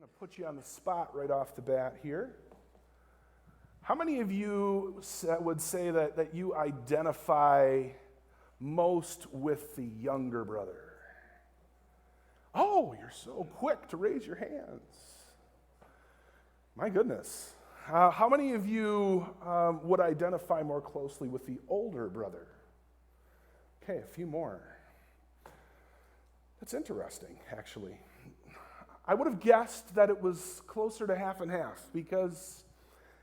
going to put you on the spot right off the bat here. How many of you would say that you identify most with the younger brother? Oh, you're so quick to raise your hands. My goodness. How many of you would identify more closely with the older brother? Okay, a few more. That's interesting, actually. I would have guessed that it was closer to half and half because,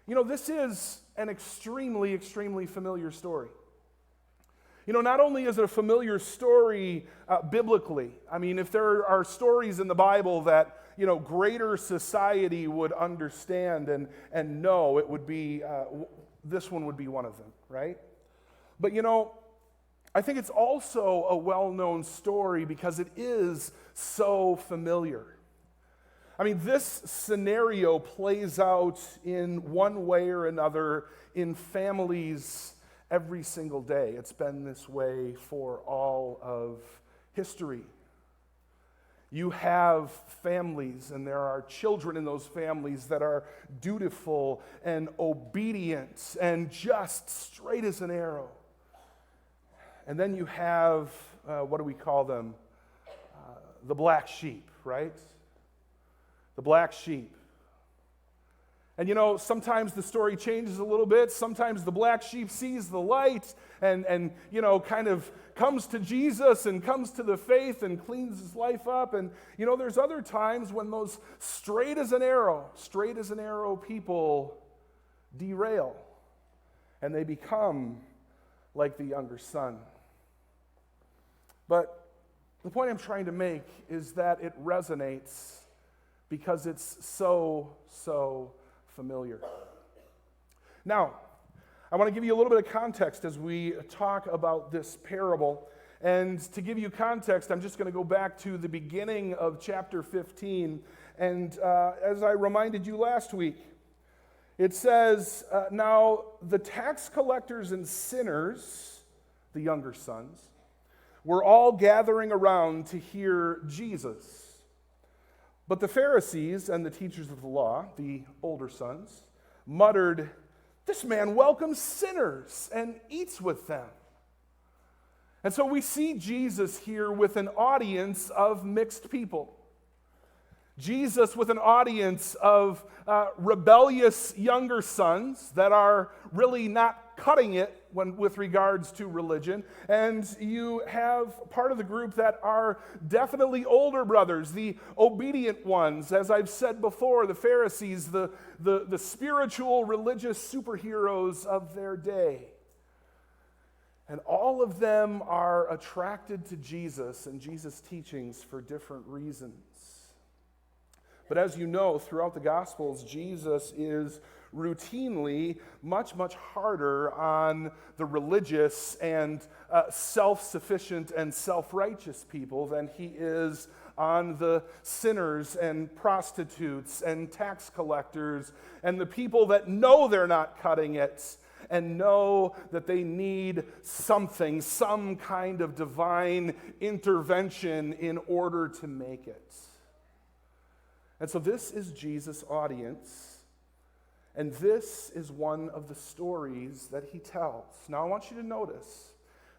this is an extremely, extremely familiar story. Not only is it a familiar story biblically, if there are stories in the Bible that, greater society would understand and know, it would be, this one would be one of them, right? But, I think it's also a well-known story because it is so familiar. This scenario plays out in one way or another in families every single day. It's been this way for all of history. You have families, and there are children in those families that are dutiful and obedient and just straight as an arrow. And then you have, what do we call them? The black sheep, right? The black sheep. And sometimes the story changes a little bit. Sometimes the black sheep sees the light and kind of comes to Jesus and comes to the faith and cleans his life up. And, there's other times when those straight as an arrow people derail. And they become like the younger son. But the point I'm trying to make is that it resonates because it's so familiar. Now, I want to give you a little bit of context as we talk about this parable. And to give you context, I'm just going to go back to the beginning of chapter 15. And as I reminded you last week, it says, now the tax collectors and sinners, the younger sons, were all gathering around to hear Jesus. But the Pharisees and the teachers of the law, the older sons, muttered, "This man welcomes sinners and eats with them." And so we see Jesus here with an audience of mixed people. Jesus with an audience of rebellious younger sons that are really not cutting it with regards to religion. And you have part of the group that are definitely older brothers, the obedient ones. As I've said before, the Pharisees, the spiritual religious superheroes of their day. And all of them are attracted to Jesus and Jesus' teachings for different reasons. But as you know, throughout the Gospels, Jesus is routinely much, much harder on the religious and self-sufficient and self-righteous people than he is on the sinners and prostitutes and tax collectors and the people that know they're not cutting it and know that they need something, some kind of divine intervention in order to make it. And so this is Jesus' audience, and this is one of the stories that he tells. Now I want you to notice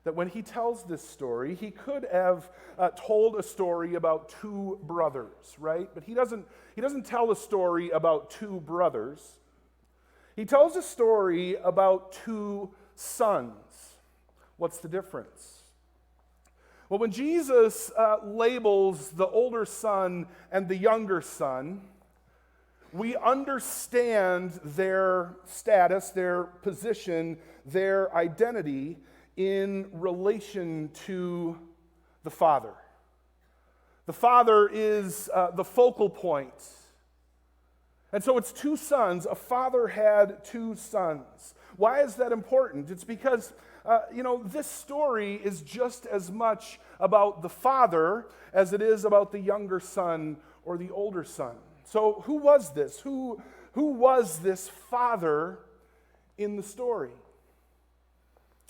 that when he tells this story, he could have told a story about two brothers, right? But he doesn't tell a story about two brothers. He tells a story about two sons. What's the difference? Well, when Jesus labels the older son and the younger son, we understand their status, their position, their identity in relation to the father. The father is the focal point. And so it's two sons. A father had two sons. Why is that important? It's because this story is just as much about the father as it is about the younger son or the older son. So who was this? Who was this father in the story?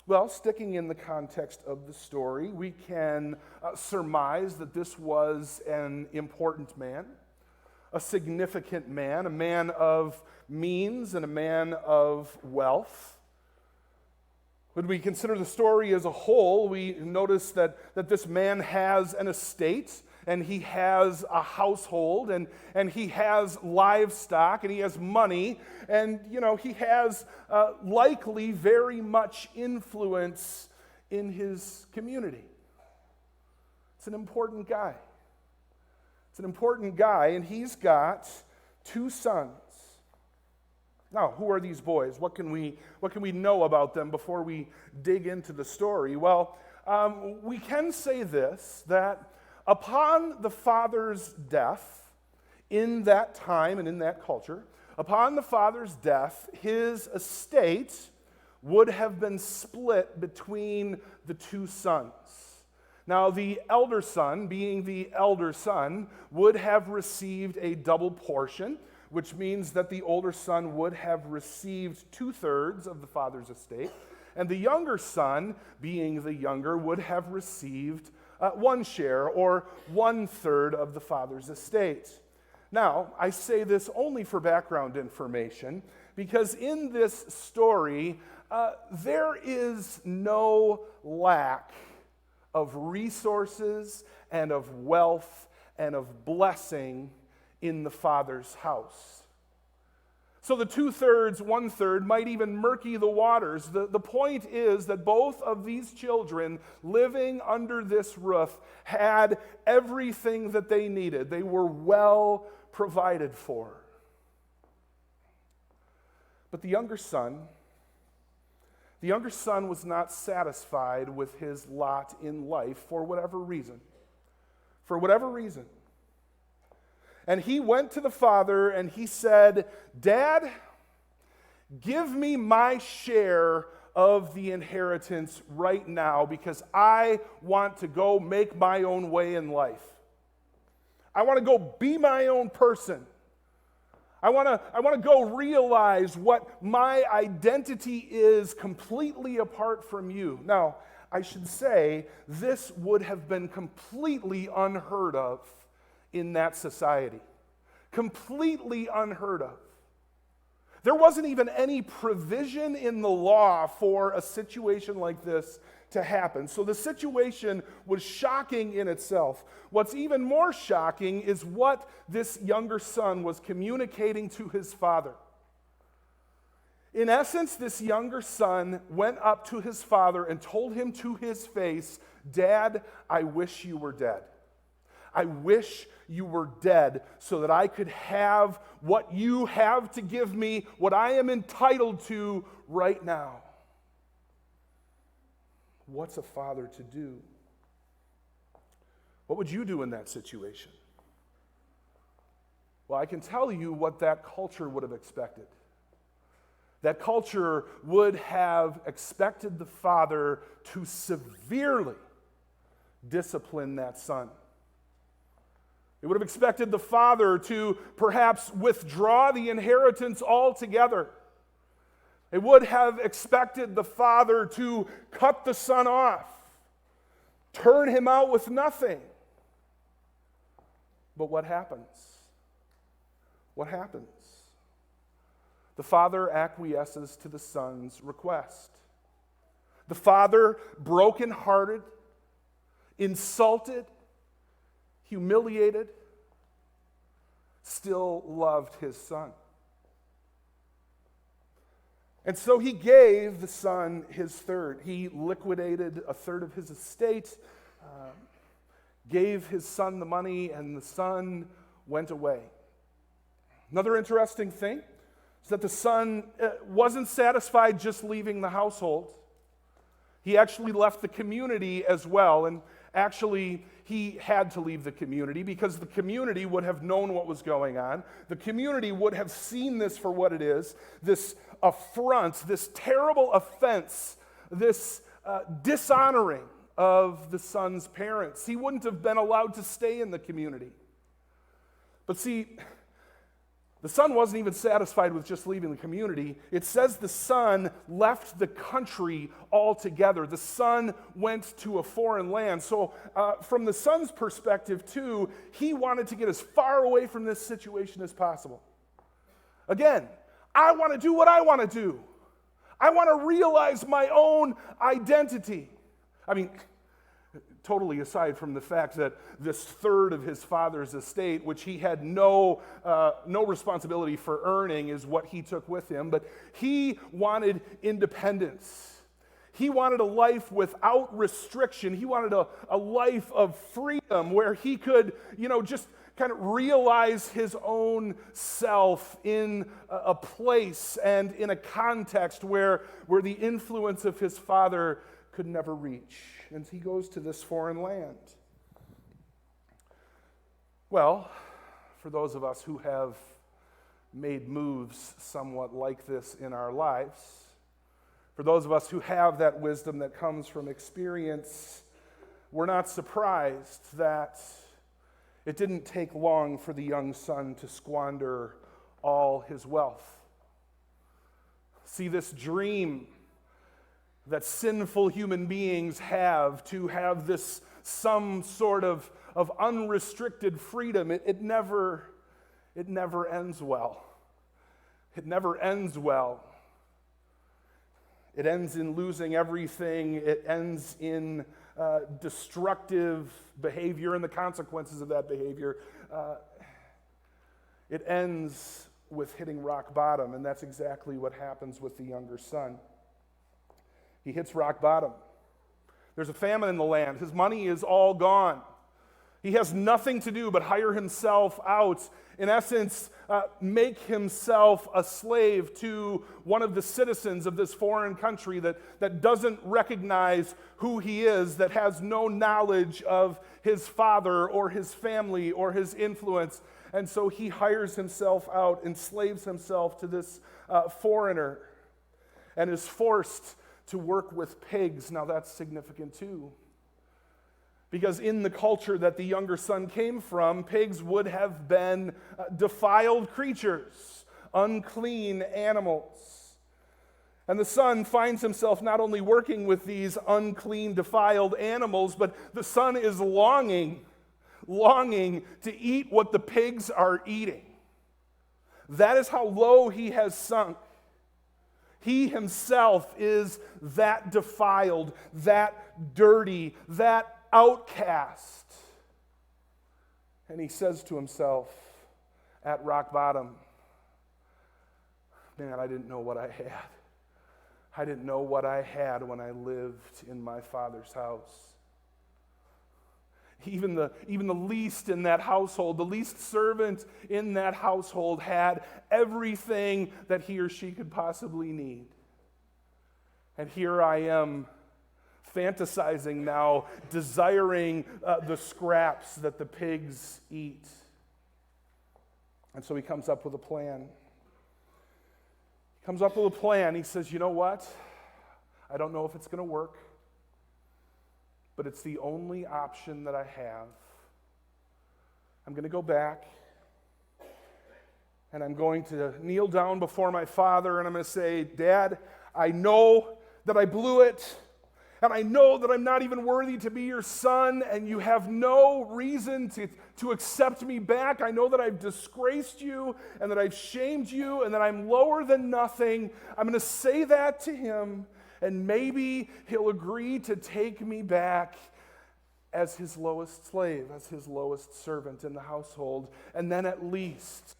Well, sticking in the context of the story, we can surmise that this was an important man, a significant man, a man of means and a man of wealth. When we consider the story as a whole, we notice that this man has an estate, and he has a household, and he has livestock, and he has money, and he has likely very much influence in his community. It's an important guy. It's an important guy, and he's got 2 sons. Now, who are these boys? What can we know about them before we dig into the story? Well, we can say this, that upon the father's death, in that time and in that culture, upon the father's death, his estate would have been split between the 2 sons. Now, the elder son, being the elder son, would have received a double portion, which means that the older son would have received 2/3 of the father's estate, and the younger son, being the younger, would have received 1 share, or 1/3 of the father's estate. Now, I say this only for background information, because in this story, there is no lack of resources and of wealth and of blessing in the father's house. So the 2/3, 1/3 might even murky the waters. The point is that both of these children living under this roof had everything that they needed. They were well provided for. But the younger son was not satisfied with his lot in life for whatever reason. For whatever reason. And he went to the father and he said, "Dad, give me my share of the inheritance right now, because I want to go make my own way in life. I want to go be my own person. I want to go realize what my identity is completely apart from you." Now, I should say, this would have been completely unheard of in that society. Completely unheard of. There wasn't even any provision in the law for a situation like this to happen. So the situation was shocking in itself. What's even more shocking is what this younger son was communicating to his father. In essence, this younger son went up to his father and told him to his face, "Dad, I wish you were dead. I wish you were dead so that I could have what you have to give me, what I am entitled to right now." What's a father to do? What would you do in that situation? Well, I can tell you what that culture would have expected. That culture would have expected the father to severely discipline that son. It would have expected the father to perhaps withdraw the inheritance altogether. It would have expected the father to cut the son off, turn him out with nothing. But what happens? What happens? The father acquiesces to the son's request. The father, brokenhearted, insulted, humiliated, still loved his son. And so he gave the son his third. He liquidated a third of his estate, gave his son the money, and the son went away. Another interesting thing is that the son wasn't satisfied just leaving the household. He actually left the community as well, and actually he had to leave the community because the community would have known what was going on. The community would have seen this for what it is, this affront, this terrible offense, this dishonoring of the son's parents. He wouldn't have been allowed to stay in the community. But see, The son wasn't even satisfied with just leaving the community. It says the son left the country altogether. The son went to a foreign land. So from the son's perspective too, he wanted to get as far away from this situation as possible. Again, I want to do what I want to do. I want to realize my own identity. I mean, totally aside from the fact that this third of his father's estate, which he had no responsibility for earning, is what he took with him, but he wanted independence. He wanted a life without restriction. He wanted a life of freedom where he could, just kind of realize his own self in a place and in a context where the influence of his father could never reach. And he goes to this foreign land. Well, for those of us who have made moves somewhat like this in our lives, for those of us who have that wisdom that comes from experience, we're not surprised that it didn't take long for the young son to squander all his wealth. See, this dream that sinful human beings have to have this some sort of unrestricted freedom, it never ends well. It never ends well. It ends in losing everything. It ends in destructive behavior and the consequences of that behavior. It ends with hitting rock bottom, and that's exactly what happens with the younger son. He hits rock bottom. There's a famine in the land. His money is all gone. He has nothing to do but hire himself out. In essence, make himself a slave to one of the citizens of this foreign country that doesn't recognize who he is, that has no knowledge of his father or his family or his influence. And so he hires himself out, enslaves himself to this foreigner, and is forced to work with pigs. Now that's significant too. Because in the culture that the younger son came from, pigs would have been defiled creatures, unclean animals. And the son finds himself not only working with these unclean, defiled animals, but the son is longing to eat what the pigs are eating. That is how low he has sunk. He himself is that defiled, that dirty, that outcast. And he says to himself at rock bottom, man, I didn't know what I had. I didn't know what I had when I lived in my father's house. Even the least in that household, the least servant in that household had everything that he or she could possibly need. And here I am fantasizing now, desiring the scraps that the pigs eat. And so he comes up with a plan. He says, you know what? I don't know if it's going to work, but it's the only option that I have. I'm going to go back, and I'm going to kneel down before my father, and I'm going to say, Dad, I know that I blew it, and I know that I'm not even worthy to be your son, and you have no reason to accept me back. I know that I've disgraced you, and that I've shamed you, and that I'm lower than nothing. I'm going to say that to him, and maybe he'll agree to take me back as his lowest slave, as his lowest servant in the household, and then at least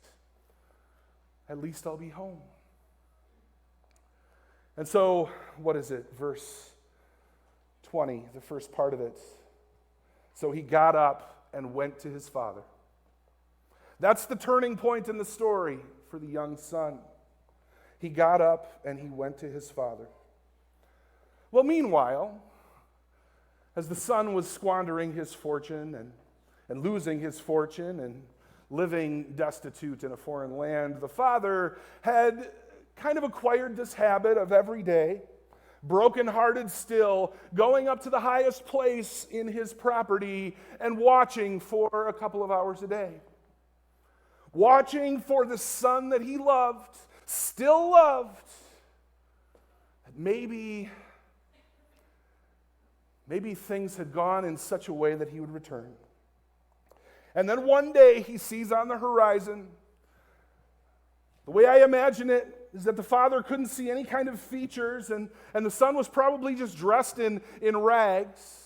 I'll be home. And so, what is it? Verse 20, the first part of it. So he got up and went to his father. That's the turning point in the story for the young son. He got up and he went to his father. Well, meanwhile, as the son was squandering his fortune and losing his fortune and living destitute in a foreign land, the father had kind of acquired this habit of every day, brokenhearted still, going up to the highest place in his property and watching for a couple of hours a day. watching for the son that he loved, still loved, that maybe things had gone in such a way that he would return. And then one day he sees on the horizon, the way I imagine it is that the father couldn't see any kind of features, and the son was probably just dressed in rags.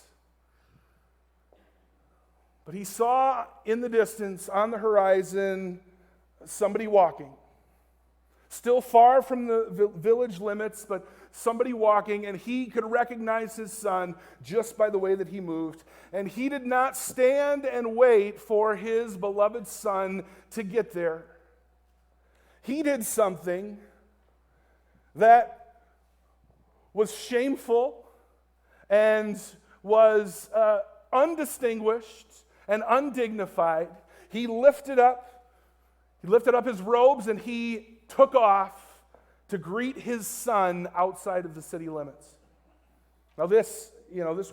But he saw in the distance, on the horizon, somebody walking. Still far from the village limits, but somebody walking, and he could recognize his son just by the way that he moved. And he did not stand and wait for his beloved son to get there. He did something that was shameful and was undistinguished and undignified. He lifted up his robes and he took off to greet his son outside of the city limits. Now this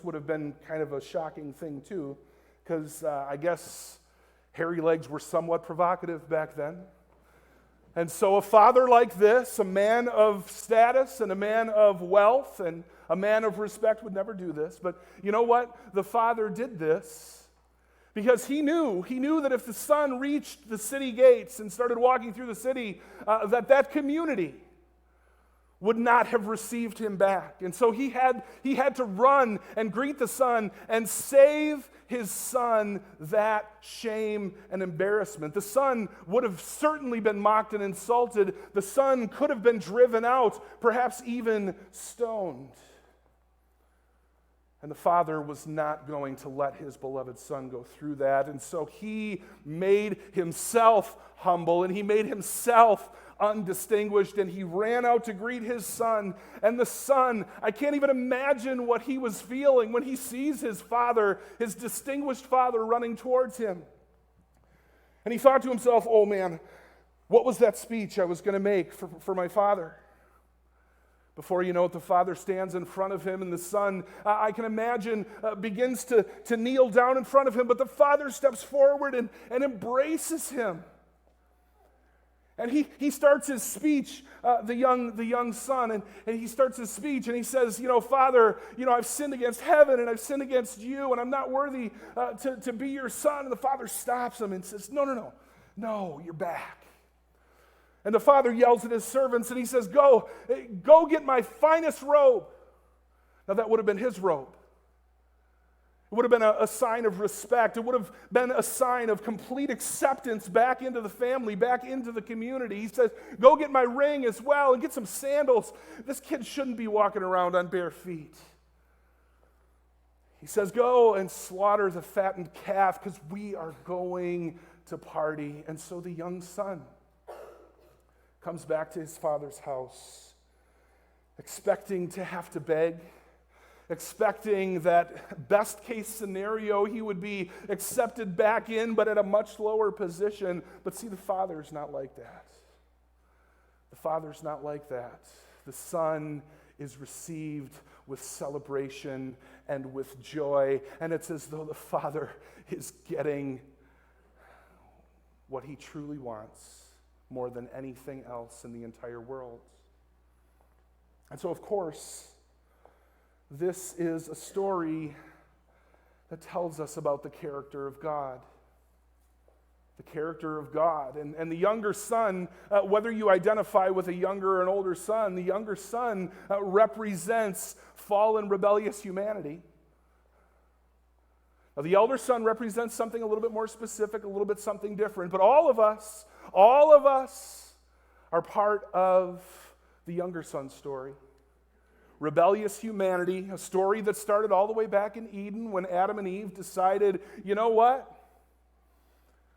would have been kind of a shocking thing too, because I guess hairy legs were somewhat provocative back then. And so a father like this, a man of status and a man of wealth and a man of respect would never do this. But you know what? The father did this because he knew that if the son reached the city gates and started walking through the city, that community would not have received him back. And so he had to run and greet the son and save his son that shame and embarrassment. The son would have certainly been mocked and insulted. The son could have been driven out, perhaps even stoned. And the father was not going to let his beloved son go through that. And so he made himself humble and he made himself undistinguished, and he ran out to greet his son. And the son, I can't even imagine what he was feeling when he sees his father, his distinguished father, running towards him. And he thought to himself, oh man, what was that speech I was going to make for my father? Before you know it, the father stands in front of him, and the son, I can imagine, begins to kneel down in front of him, but the father steps forward and embraces him. And he starts his speech, the young son, and he starts his speech, and he says, Father, I've sinned against heaven, and I've sinned against you, and I'm not worthy to be your son. And the father stops him and says, no, you're back. And the father yells at his servants, and he says, go get my finest robe. Now that would have been his robe. It would have been a sign of respect. It would have been a sign of complete acceptance back into the family, back into the community. He says, go get my ring as well and get some sandals. This kid shouldn't be walking around on bare feet. He says, go and slaughter the fattened calf because we are going to party. And so the young son comes back to his father's house, expecting to have to beg, expecting that best case scenario he would be accepted back in, but at a much lower position. But see, the father's not like that. The father's not like that. The son is received with celebration and with joy, and it's as though the father is getting what he truly wants more than anything else in the entire world. And so, of course, this is a story that tells us about the character of God. The character of God. And the younger son, whether you identify with a younger or an older son, the younger son represents fallen, rebellious humanity. Now, the elder son represents something a little bit more specific, a little bit something different. But all of us are part of the younger son's story. Rebellious humanity, a story that started all the way back in Eden when Adam and Eve decided, you know what?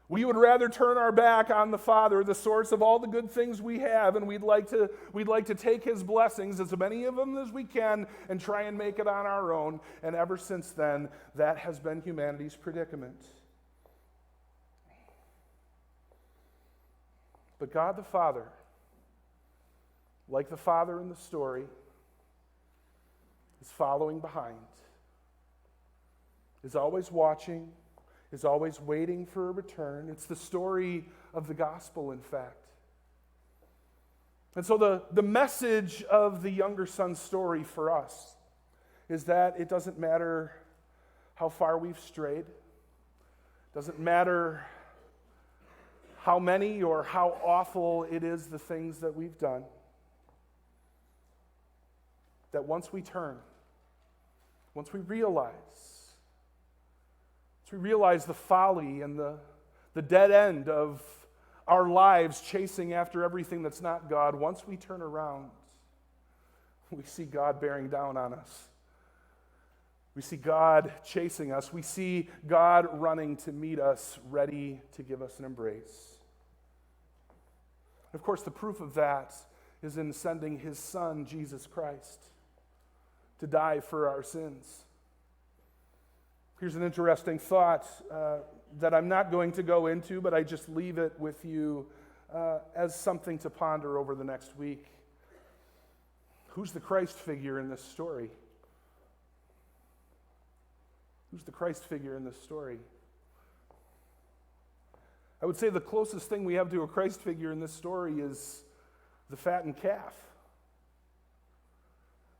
We would rather turn our back on the Father, the source of all the good things we have, and we'd like to take his blessings, as many of them as we can, and try and make it on our own. And ever since then, that has been humanity's predicament. But God the Father, like the father in the story, is following behind, is always watching, is always waiting for a return. It's the story of the gospel, in fact. And so the message of the younger son's story for us is that it doesn't matter how far we've strayed. It doesn't matter how many or how awful it is the things that we've done. That once we turn, once we realize the folly and the dead end of our lives chasing after everything that's not God, once we turn around, we see God bearing down on us. We see God chasing us. We see God running to meet us, ready to give us an embrace. Of course, the proof of that is in sending his Son, Jesus Christ, to die for our sins. Here's an interesting thought that I'm not going to go into, but I just leave it with you as something to ponder over the next week. Who's the Christ figure in this story? Who's the Christ figure in this story? I would say the closest thing we have to a Christ figure in this story is the fattened calf.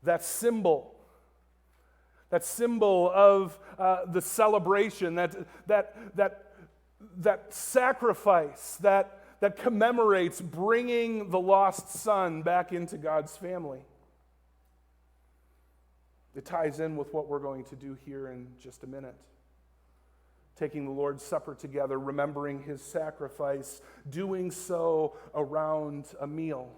That symbol of the celebration, that sacrifice that commemorates bringing the lost son back into God's family. It ties in with what we're going to do here in just a minute. Taking the Lord's Supper together, remembering his sacrifice, doing so around a meal,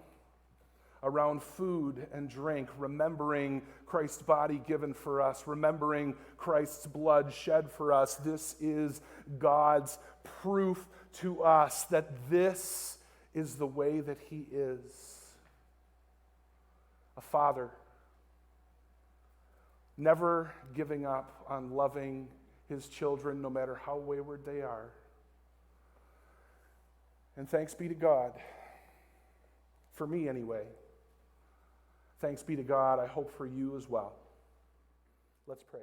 around food and drink, remembering Christ's body given for us, remembering Christ's blood shed for us. This is God's proof to us that this is the way that he is. A father, never giving up on loving his children no matter how wayward they are. And thanks be to God, for me anyway. Thanks be to God, I hope for you as well. Let's pray.